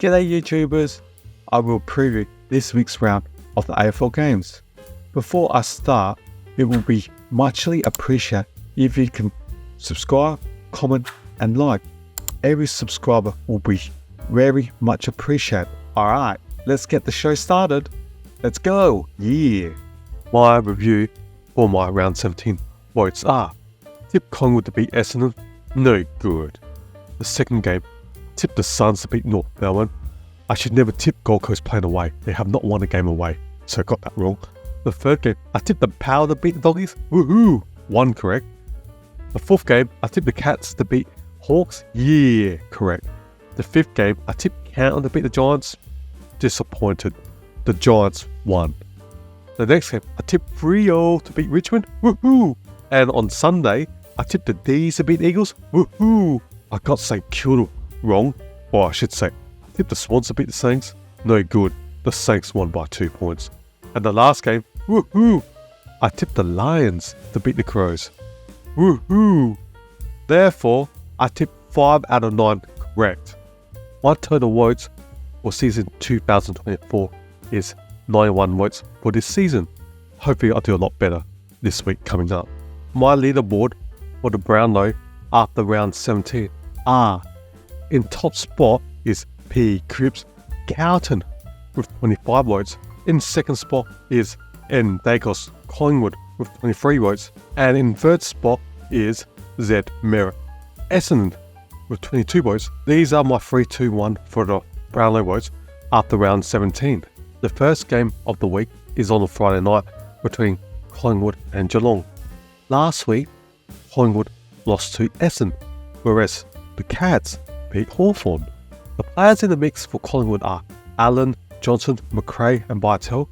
G'day YouTubers, I will preview this week's round of the AFL games. Before I start, it will be muchly appreciated if you can subscribe, comment and like. Every subscriber will be very much appreciated. Alright, let's get the show started. Let's go! Yeah! My review for my round 17 votes are: tip Collingwood to beat Essendon, no good. The second game, tip the Suns to beat North Melbourne. I should never tip Gold Coast playing away. They have not won a game away, so I got that wrong. The third game, I tipped the Power to beat the Doggies. Woohoo! 1 correct. The fourth game, I tipped the Cats to beat Hawks. Yeah, correct. The fifth game, I tipped Canton to beat the Giants. Disappointed. The Giants won. The next game, I tipped Freo to beat Richmond. Woohoo! And on Sunday, I tipped the D's to beat the Eagles. Woohoo! I got St Kilda wrong, or I should say, I tipped the Swans to beat the Saints. No good. The Saints won by 2 points. And the last game, woohoo! I tipped the Lions to beat the Crows. Woohoo! Therefore, I tipped 5 out of 9 correct. My total votes for season 2024 is 91 votes for this season. Hopefully I'll do a lot better this week coming up. My leaderboard for the Brownlow after round 17 are: in top spot is P. Cripps Carlton with 25 votes. In second spot is N. Dacos Collingwood with 23 votes. And in third spot is Z. Merritt Essendon with 22 votes. These are my 3-2-1 for the Brownlow votes after round 17. The first game of the week is on a Friday night between Collingwood and Geelong. Last week, Collingwood lost to Essendon, whereas the Cats beat Hawthorn. The players in the mix for Collingwood are Allen, Johnson, McRae and Bartel.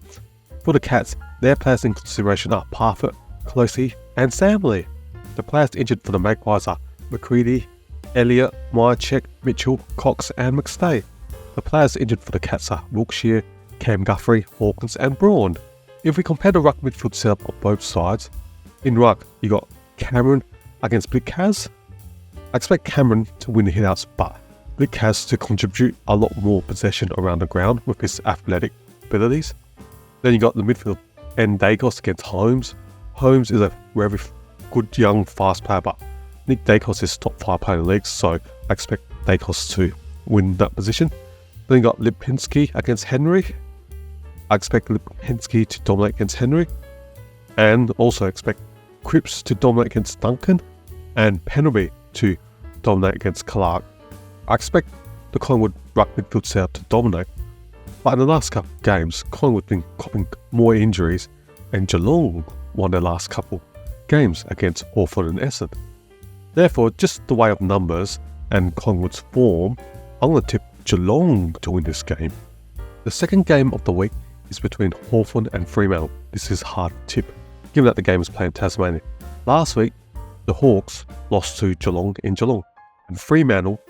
For the Cats, their players in consideration are Parfitt, Closey and Samley. The players injured for the Magpies are McCready, Elliott, Myercheck, Mitchell, Cox and McStay. The players injured for the Cats are Wilkshire, Cam Guthrie, Hawkins and Braun. If we compare the ruck midfield setup of both sides, in ruck you got Cameron against Blick Kaz. I expect Cameron to win the hitouts, but Blick Kaz to contribute a lot more possession around the ground with his athletic abilities. Then you got the midfield and Dacos against Holmes. Holmes is a very good young fast player, but Nick Dacos is top 5 player in the league, so I expect Dacos to win that position. Then you got Lipinski against Henry. I expect Lipinski to dominate against Henry, and also expect Cripps to dominate against Duncan and Penalby to dominate against Clark. I expect the Collingwood ruck midfield setup to dominate, but in the last couple of games, Collingwood have been copping more injuries and Geelong won their last couple games against Hawthorn and Essendon. Therefore, just the way of numbers and Collingwood's form, I'm going to tip Geelong to win this game. The second game of the week is between Hawthorn and Fremantle. This is hard to tip, given that the game is played in Tasmania. Last week, the Hawks lost to Geelong in Geelong, and Fremantle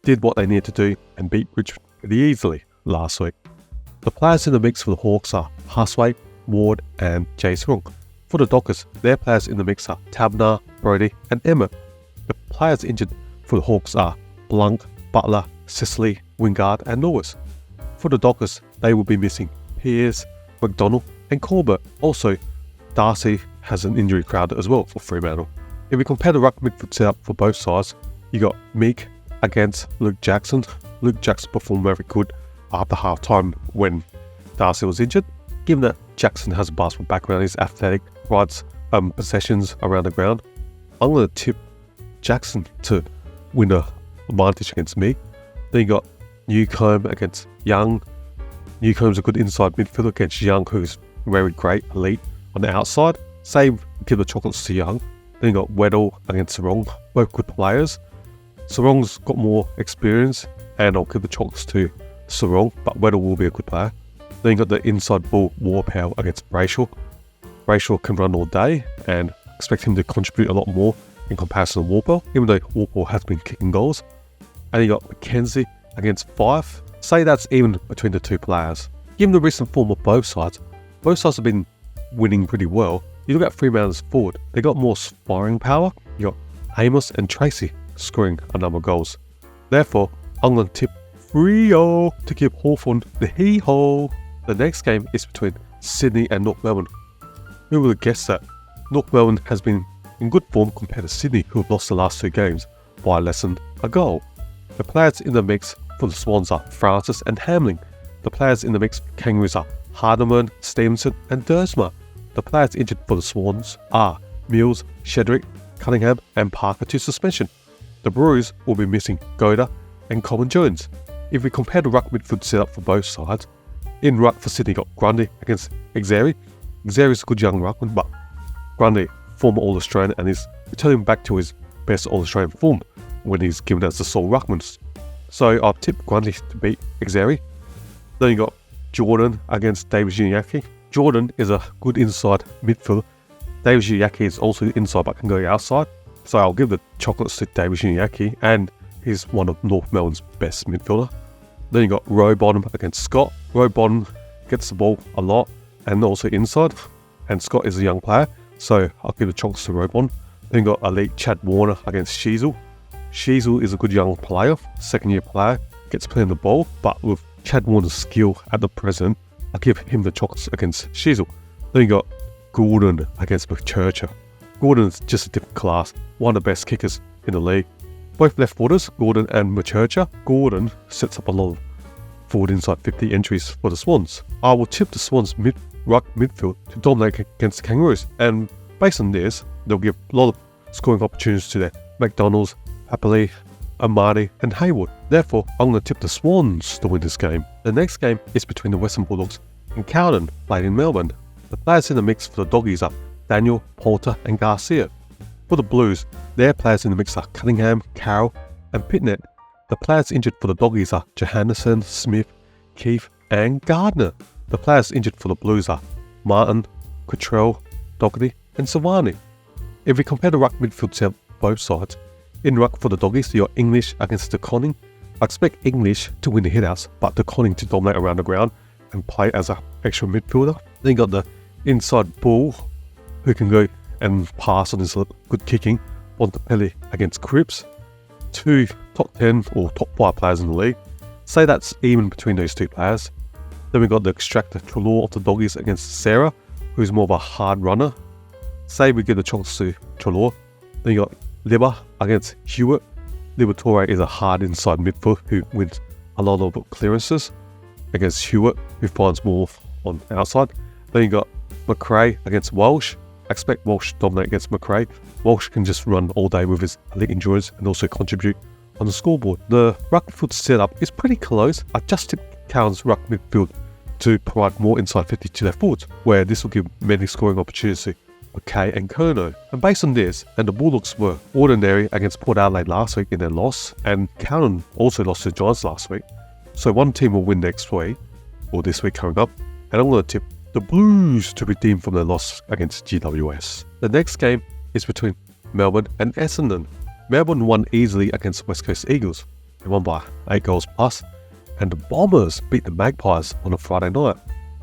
did what they needed to do and beat Richmond pretty easily last week. The players in the mix for the Hawks are Huswaite, Ward and Jay Sarong. For the Dockers, their players in the mix are Tabner, Brody and Emmett. The players injured for the Hawks are Blunt, Butler, Sicily, Wingard and Lewis. For the Dockers, they will be missing Pearce, McDonald and Corbett. Also, Darcy has an injury crowd as well for Fremantle. If we compare the ruck midfield setup for both sides, you got Meek against Luke Jackson. Luke Jackson performed very good after half time when Darcy was injured. Given that Jackson has a basketball background, he's athletic, rides possessions around the ground, I'm going to tip Jackson to win the advantage against me. Then you got Newcombe against Young. Newcombe's a good inside midfielder against Young, who's very great, elite on the outside. Save, give the chocolates to Young. Then you got Weddle against Sarong, both good players. Sarong's got more experience, and I'll give the chocolates to Sarong, but Weddle will be a good player. Then you got the inside ball Warpower against Brayshaw. Brayshaw can run all day, and expect him to contribute a lot more in comparison to Warpower, even though Warpower has been kicking goals. And you got McKenzie against Fife. Say that's even between the two players. Given the recent form of both sides have been winning pretty well. You look at Fremantle's forward, they got more scoring power. You got Amos and Tracy scoring a number of goals. Therefore, I'm going to tip Rio to give Hawthorn the hee-haw. The next game is between Sydney and North Melbourne. Who would have guessed that? North Melbourne has been in good form compared to Sydney, who have lost the last 2 games by less than a goal. The players in the mix for the Swans are Francis and Hamling. The players in the mix for Kangaroos are Hardeman, Stevenson and Dersma. The players injured for the Swans are Mills, Shedrick, Cunningham and Parker to suspension. The Brewers will be missing Goda and Coleman Jones. If we compare the ruck midfield setup for both sides, in ruck for Sydney got Grundy against Xeri. Xeri is a good young ruckman, but Grundy, former All-Australian, and is returning back to his best All-Australian form when he's given as the sole ruckman. So I've tipped Grundy to beat Xeri. Then you got Jordan against David Giniaki. Jordan is a good inside midfielder. David Giniaki is also inside but can go outside. So I'll give the chocolates to David Giniaki, and he's one of North Melbourne's best midfielder. Then you got Rowbottom against Scott. Rowbottom gets the ball a lot and also inside, and Scott is a young player, so I'll give the chocolates to Rowbottom. Then you got elite Chad Warner against Sheasel. Sheasel is a good young player, second-year player, gets plenty of the ball, but with Chad Warner's skill at the present, I'll give him the chocolates against Sheasel. Then you got Gordon against McChurcher. Gordon is just a different class, one of the best kickers in the league. Both left footers, Gordon and McChurcher. Gordon sets up a lot of forward inside 50 entries for the Swans. I will tip the Swans ruck midfield to dominate against the Kangaroos, and based on this, they'll give a lot of scoring opportunities to their McDonald's, Papali, Amadi and Hayward. Therefore, I'm going to tip the Swans to win this game. The next game is between the Western Bulldogs and Cowden, played in Melbourne. The players in the mix for the Doggies are Daniel, Porter and Garcia. For the Blues, their players in the mix are Cunningham, Carroll and Pitnet. The players injured for the Doggies are Johannesson, Smith, Keith and Gardner. The players injured for the Blues are Martin, Cottrell, Doherty and Savani. If we compare the ruck midfield set both sides, in ruck for the Doggies, you got English against De Koning. I expect English to win the hitouts, but De Koning to dominate around the ground and play as an extra midfielder. Then you got the inside Bull, who can go and pass on his good kicking, Bontempelli against Cripps. 2 top 10 or top 5 players in the league. Say that's even between those 2 players. Then we got the extractor Trelaw of the Doggies against Sarah, who's more of a hard runner. Say we give the chocolates to Trelaw. Then you got Libba against Hewitt. Liberatore is a hard inside midfield who wins a lot of clearances against Hewitt, who finds more on outside. Then you got McRae against Walsh. I expect Walsh to dominate against McRae. Walsh can just run all day with his elite endurance and also contribute on the scoreboard. The ruck midfield setup is pretty close. I just tipped Cowan's ruck midfield to provide more inside 50 to their forwards, where this will give many scoring opportunities to McKay and Kerno. And based on this, and the Bulldogs were ordinary against Port Adelaide last week in their loss, and Cowan also lost to the Giants last week. So one team will win next week, or this week coming up, and I'm going to tip the Blues to redeem from their loss against GWS. The next game is between Melbourne and Essendon. Melbourne won easily against West Coast Eagles. They won by 8 goals plus, and the Bombers beat the Magpies on a Friday night.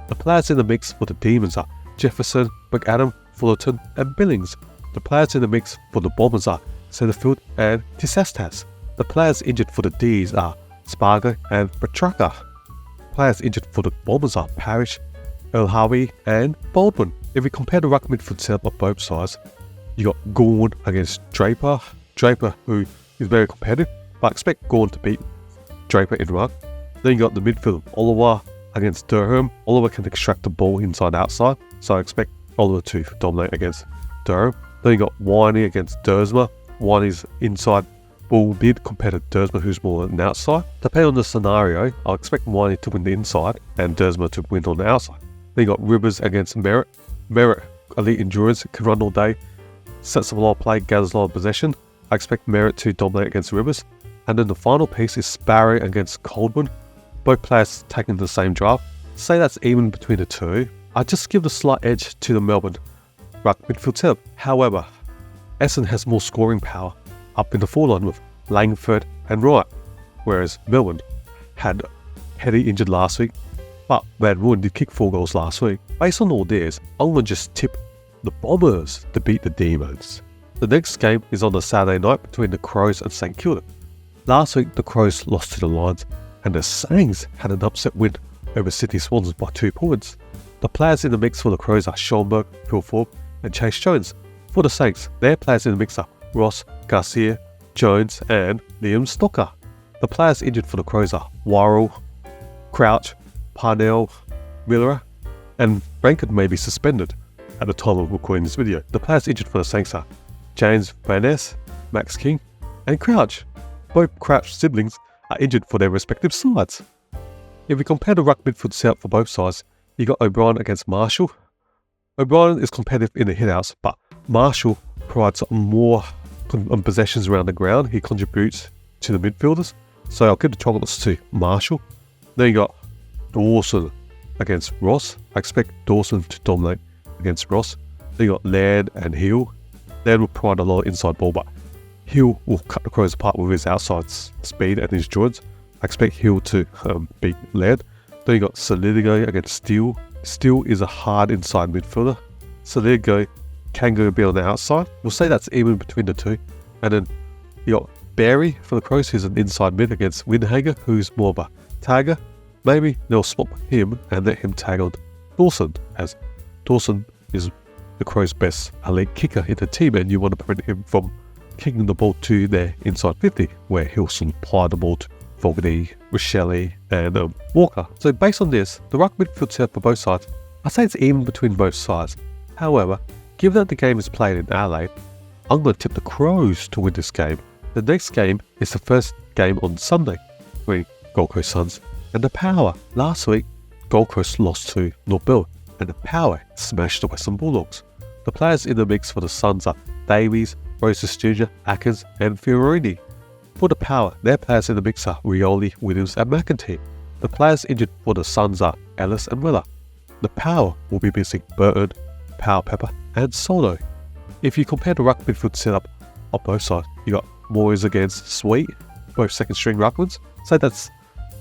The players in the mix for the Demons are Jefferson, McAdam, Fullerton and Billings. The players in the mix for the Bombers are Setterfield and Tisastas. The players injured for the D's are Spargo and Petraka. Players injured for the Bombers are Parrish, El-Hawi and Baldwin. If we compare the ruck midfield setup of both sides, you got Gawn against Draper. Draper, who is very competitive, but I expect Gawn to beat Draper in ruck. Then you got the midfield of Oliver against Durham. Oliver can extract the ball inside outside, so I expect Oliver to dominate against Durham. Then you got Winey against Dersma. Winey's inside ball bid compared to Dersma, who's more on the outside. Depending on the scenario, I'll expect Winey to win the inside and Dersma to win on the outside. Then you got Rivers against Merritt. Merritt, elite endurance, can run all day, sets up a lot of play, gathers a lot of possession. I expect Merritt to dominate against Rivers. And then the final piece is Sparrow against Coldman. Both players taking the same draft. Say that's even between the two. I just give the slight edge to the Melbourne ruck midfield setup. However, Essendon has more scoring power up in the forward line with Langford and Wright, whereas Melbourne had Petty injured last week, but Van Rooyen did kick 4 goals last week. Based on all this, I'm going to just tip the Bombers to beat the Demons. The next game is on the Saturday night between the Crows and St Kilda. Last week, the Crows lost to the Lions and the Saints had an upset win over Sydney Swans by 2 points. The players in the mix for the Crows are Schoenberg, Phil Forbes and Chase Jones. For the Saints, their players in the mix are Ross, Garcia, Jones and Liam Stocker. The players injured for the Crows are Worrell, Crouch, Parnell, Miller and Rankin may be suspended at the time of recording this video. The players injured for the Saints are James Van Ness, Max King and Crouch. Both Crouch siblings are injured for their respective sides. If we compare the ruck midfield setup for both sides, you got O'Brien against Marshall. O'Brien is competitive in the hitouts, but Marshall provides more possessions around the ground. He contributes to the midfielders, so I'll give the chocolates to Marshall. Then you got Dawson against Ross. I expect Dawson to dominate against Ross. Then you got Laird and Hill. Laird will provide a lot of inside ball, but Hill will cut the Crows apart with his outside speed and his joints. I expect Hill to beat Laird. Then you got Solidigo against Steele. Steele is a hard inside midfielder. Solidigo can go a bit on the outside. We'll say that's even between the two. And then you got Barry for the Crows, who's an inside mid against Windhager, who's more of a tagger. Maybe they'll swap him and let him tag on Dawson, as Dawson is the Crows' best elite kicker in the team, and you want to prevent him from kicking the ball to their inside 50, where he'll supply the ball to Fogarty, Rochelle and Walker. So based on this, the ruck midfield setup for both sides, I'd say it's even between both sides. However, given that the game is played in Adelaide, I'm going to tip the Crows to win this game. The next game is the first game on Sunday between Gold Coast Suns and the Power. Last week, Gold Coast lost to North Melbourne and the Power smashed the Western Bulldogs. The players in the mix for the Suns are Davies, Roses Jr., Atkins and Fiorini. For the Power, their players in the mix are Rioli, Williams and McEntee. The players injured for the Suns are Ellis and Weller. The Power will be missing Burton, Power Pepper and Solo. If you compare the ruck midfield setup on both sides, you got Moyes against Sweet, both second string ruckmans. So that's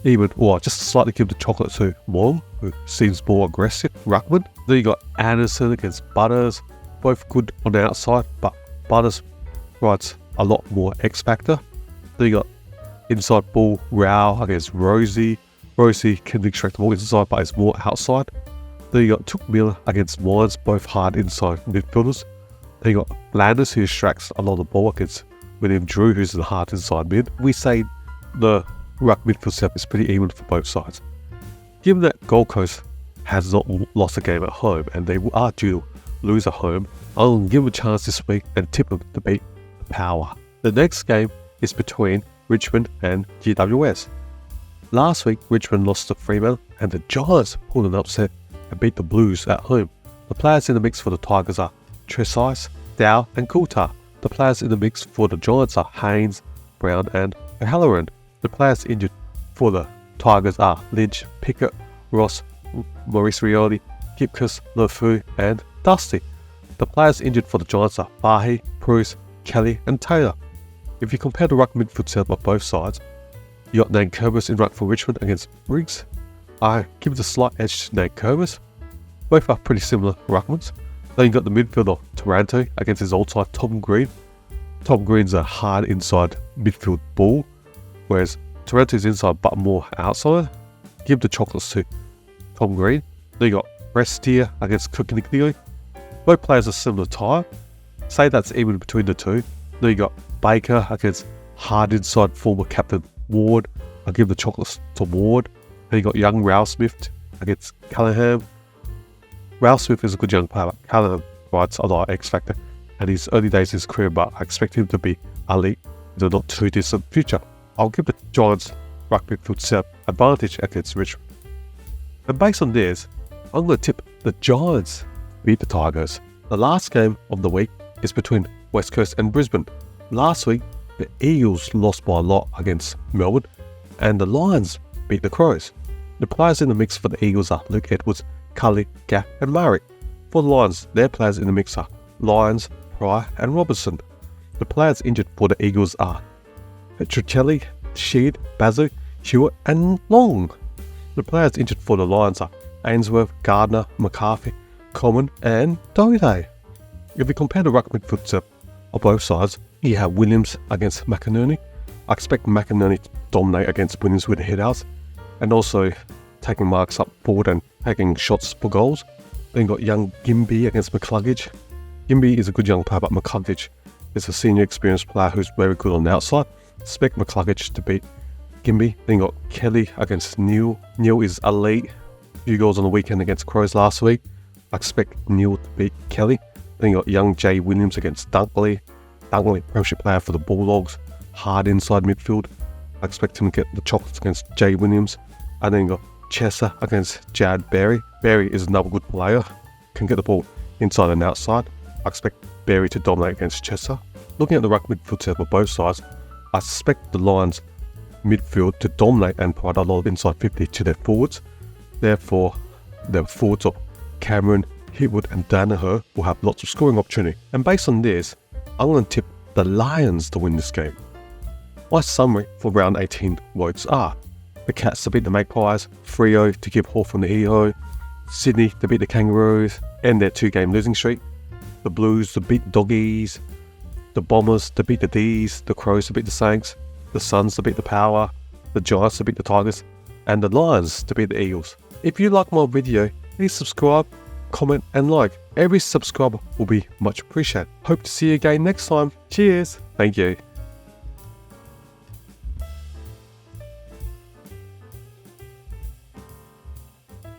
even, or just slightly give the chocolate to Moyle, who seems more aggressive ruckman. Then you got Anderson against Butters, both good on the outside, but Butters provides a lot more X factor. Then you got inside ball Rao against Rosie. Rosie can extract the ball inside, but is more outside. Then you got Took Miller against Wines, both hard inside midfielders. Then you got Landers, who extracts a lot of the ball against William Drew, who's the hard inside mid. We say the ruck midfield setup is pretty even for both sides. Given that Gold Coast has not lost a game at home and they are due to lose at home, I'll give them a chance this week and tip them to beat the Power. The next game is between Richmond and GWS. Last week, Richmond lost to Fremantle and the Giants pulled an upset and beat the Blues at home. The players in the mix for the Tigers are Tresice, Dow and Coulthard. The players in the mix for the Giants are Haynes, Brown and O'Halloran. The players injured for the Tigers are Lynch, Pickett, Ross, Maurice Rioli, Gipkus, Lofu and Dusty. The players injured for the Giants are Fahy, Bruce, Kelly and Taylor. If you compare the ruck midfield setup on both sides, you got Nankervis in ruck for Richmond against Briggs. I give it a slight edge to Nankervis. Both are pretty similar ruckmans. Then you got the midfielder Taranto against his old side Tom Green. Tom Green's a hard inside midfield ball, whereas Taranto's inside but more outside. Give the chocolates to Tom Green. Then you got Restia against Cook and Niglio. Both players are similar type. Say that's even between the two. Then you got Baker against hard inside former captain Ward. I'll give the chocolates to Ward. Then you got young Ralph Smith against Callaghan. Ralph Smith is a good young player, but Callaghan provides a lot of X factor and his early days in his career, but I expect him to be elite in the not too distant future. I'll give the Giants ruck midfield setup advantage against Richmond. And based on this, I'm going to tip the Giants beat the Tigers. The last game of the week is between West Coast and Brisbane. Last week, the Eagles lost by a lot against Melbourne and the Lions beat the Crows. The players in the mix for the Eagles are Luke Edwards, Cully, Gaff and Murray. For the Lions, their players in the mix are Lyons, Pryor and Robertson. The players injured for the Eagles are Tricelli, Sheed, Bazu, Hewitt and Long. The players injured for the Lions are Ainsworth, Gardner, McCarthy, Common and Doide. If we compare the ruck midfield setup on both sides, you have Williams against McInerney, I expect McInerney to dominate against Williams with the hit-outs, and also taking marks up forward and taking shots for goals. Then got young Gimby against McCluggage. Gimby is a good young player, but McCluggage is a senior experienced player who's very good on the outside. Expect McCluggage to beat Gimby. Then got Kelly against Neil. Neil is elite. Few goals on the weekend against Crows last week. I expect Neil to beat Kelly. Then got young Jay Williams against Dunkley. Dunkley, premiership player for the Bulldogs. Hard inside midfield. I expect him to get the chocolates against Jay Williams. And then got Chesser against Jad Berry. Berry is another good player. Can get the ball inside and outside. I expect Berry to dominate against Chesser. Looking at the ruck midfield set for both sides, I expect the Lions midfield to dominate and provide a lot of inside 50 to their forwards. Therefore, the forwards of Cameron, Hitwood and Danaher will have lots of scoring opportunity. And based on this, I'm going to tip the Lions to win this game. My summary for round 18 votes are: the Cats to beat the Magpies, Freo to keep Hawthorn the Hero, Sydney to beat the Kangaroos and their 2-game losing streak, the Blues to beat the Doggies, the Bombers to beat the D's, the Crows to beat the Saints, the Suns to beat the Power, the Giants to beat the Tigers, and the Lions to beat the Eagles. If you like my video, please subscribe, comment and like. Every subscriber will be much appreciated. Hope to see you again next time. Cheers. Thank you.